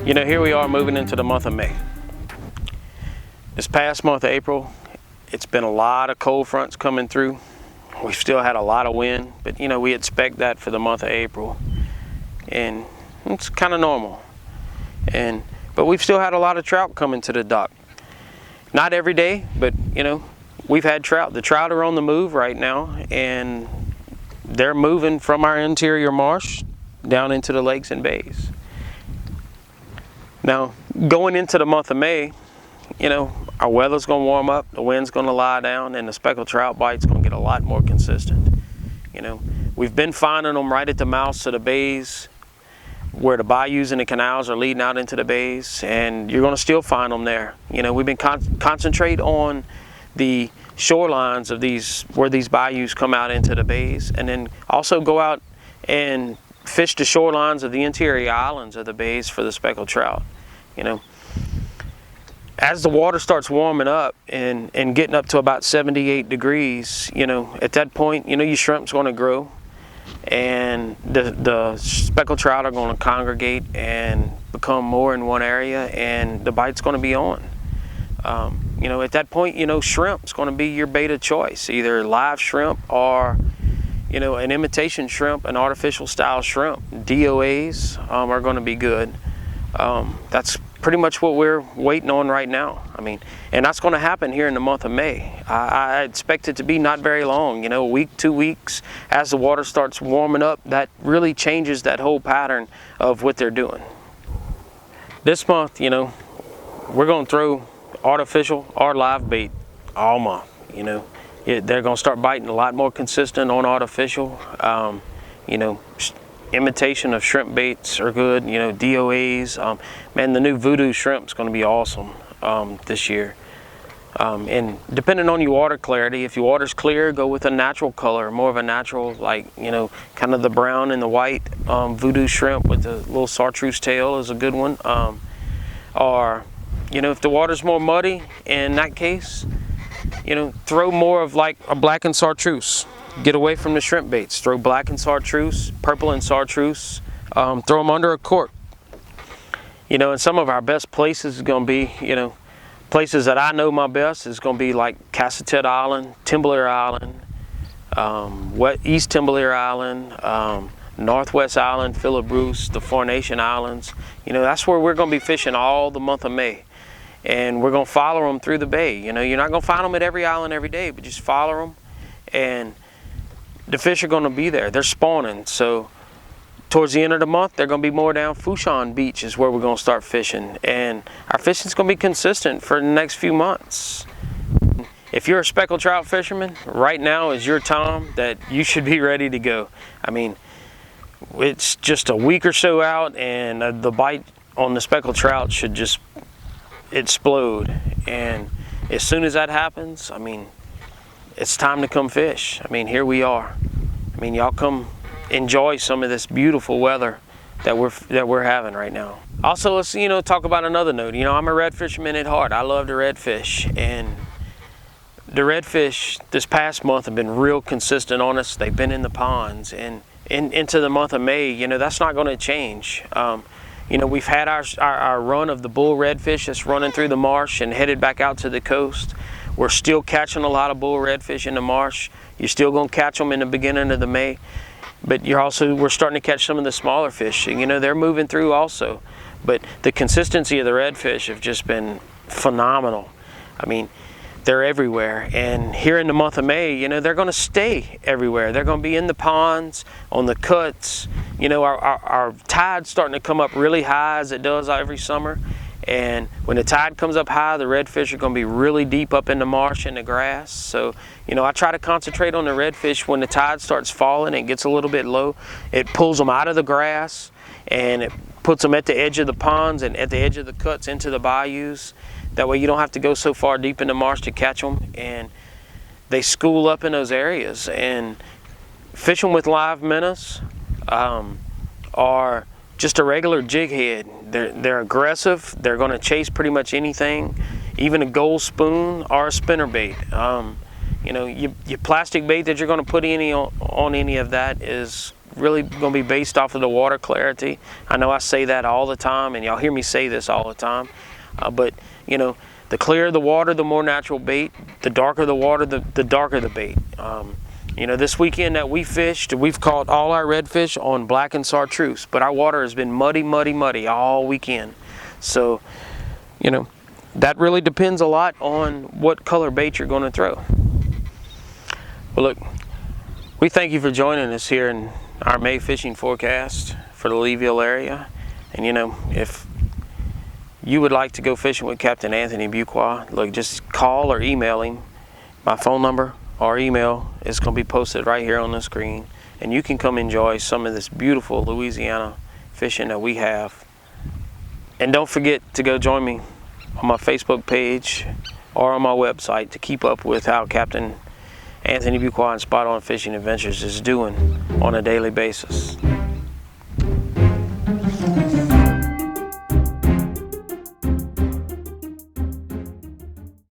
You know, here we are moving into the month of May. This past month of April, it's been a lot of cold fronts coming through. We've still had a lot of wind, but you know, we expect that for the month of April. And it's kind of normal. But we've still had a lot of trout coming to the dock. Not every day, but you know, we've had trout. The trout are on the move right now, and they're moving from our interior marsh down into the lakes and bays. Now, going into the month of May, you know, our weather's going to warm up, the wind's going to lie down, and the speckled trout bite's going to get a lot more consistent. You know, we've been finding them right at the mouths of the bays, where the bayous and the canals are leading out into the bays, and you're going to still find them there. You know, we've been concentrate on the shorelines of these, where these bayous come out into the bays, and then also go out and fish the shorelines of the interior islands of the bays for the speckled trout. You know, as the water starts warming up and getting up to about 78 degrees, you know, at that point, you know, your shrimp's going to grow, and the speckled trout are going to congregate and become more in one area, and the bite's going to be on. You know, at that point, you know, shrimp's going to be your bait of choice, either live shrimp or, you know, an imitation shrimp, an artificial style shrimp. DOAs are going to be good. That's pretty much what we're waiting on right now. I mean, and that's going to happen here in the month of May. I expect it to be not very long, you know, a week, 2 weeks, as the water starts warming up. That really changes that whole pattern of what they're doing. This month, you know, we're going to throw artificial or live bait all month. You know, they're going to start biting a lot more consistent on artificial. You know, imitation of shrimp baits are good. You know, DOAs. Man, the new voodoo shrimp is going to be awesome this year. And depending on your water clarity, if your water's clear, go with a natural color, more of a natural, like, you know, kind of the brown and the white. Voodoo shrimp with the little chartreuse tail is a good one. Or, you know, if the water's more muddy, in that case, you know, throw more of like a black and chartreuse. Get away from the shrimp baits. Throw black and chartreuse, purple and chartreuse. Throw them under a cork. You know, and some of our best places is going to be, you know, places that I know my best is going to be like Cassatet Island, Timbalere Island, East Timbalere Island, Northwest Island, Philip Bruce, the Four Nation Islands. You know, that's where we're going to be fishing all the month of May. And we're going to follow them through the bay. You know, you're not going to find them at every island every day, but just follow them, and the fish are going to be there. They're spawning. So towards the end of the month, they're going to be more down Fouchon Beach is where we're going to start fishing. And our fishing's going to be consistent for the next few months. If you're a speckled trout fisherman, right now is your time that you should be ready to go. I mean, it's just a week or so out, and the bite on the speckled trout should just explode. And as soon as that happens, I mean, it's time to come fish. I mean, here we are. I mean, y'all come enjoy some of this beautiful weather that we're having right now. Also, let's, you know, talk about another note. You know, I'm a red fisherman at heart. I love the redfish, and the redfish this past month have been real consistent on us. They've been in the ponds, and into the month of May, you know, that's not going to change. You know, we've had our run of the bull redfish that's running through the marsh and headed back out to the coast. We're still catching a lot of bull redfish in the marsh. You're still going to catch them in the beginning of the May, but we're starting to catch some of the smaller fish. You know, they're moving through also. But the consistency of the redfish have just been phenomenal. I mean, they're everywhere. And here in the month of May, you know, they're going to stay everywhere. They're going to be in the ponds, on the cuts. You know, our tide's starting to come up really high, as it does every summer. And when the tide comes up high, the redfish are going to be really deep up in the marsh and the grass. So, you know, I try to concentrate on the redfish when the tide starts falling and it gets a little bit low. It pulls them out of the grass, and it puts them at the edge of the ponds and at the edge of the cuts into the bayous. That way you don't have to go so far deep in the marsh to catch them, and they school up in those areas. And fishing with live minnows are just a regular jig head. They're aggressive. They're going to chase pretty much anything, even a gold spoon or a spinnerbait. You know, your plastic bait that you're going to put on any of that is really going to be based off of the water clarity. I know I say that all the time, and y'all hear me say this all the time, but you know, the clearer the water, the more natural bait. The darker the water, the darker the bait. You know, this weekend that we fished, we've caught all our redfish on black and chartreuse, but our water has been muddy, muddy, muddy all weekend. So, you know, that really depends a lot on what color bait you're going to throw. Well, look, we thank you for joining us here in our May fishing forecast for the Leeville area. And you know, if you would like to go fishing with Captain Anthony Buquoi, look, just call or email him. My phone number or email is going to be posted right here on the screen, and you can come enjoy some of this beautiful Louisiana fishing that we have. And don't forget to go join me on my Facebook page or on my website to keep up with how Captain Anthony Buquoi and Spot On Fishing Adventures is doing on a daily basis.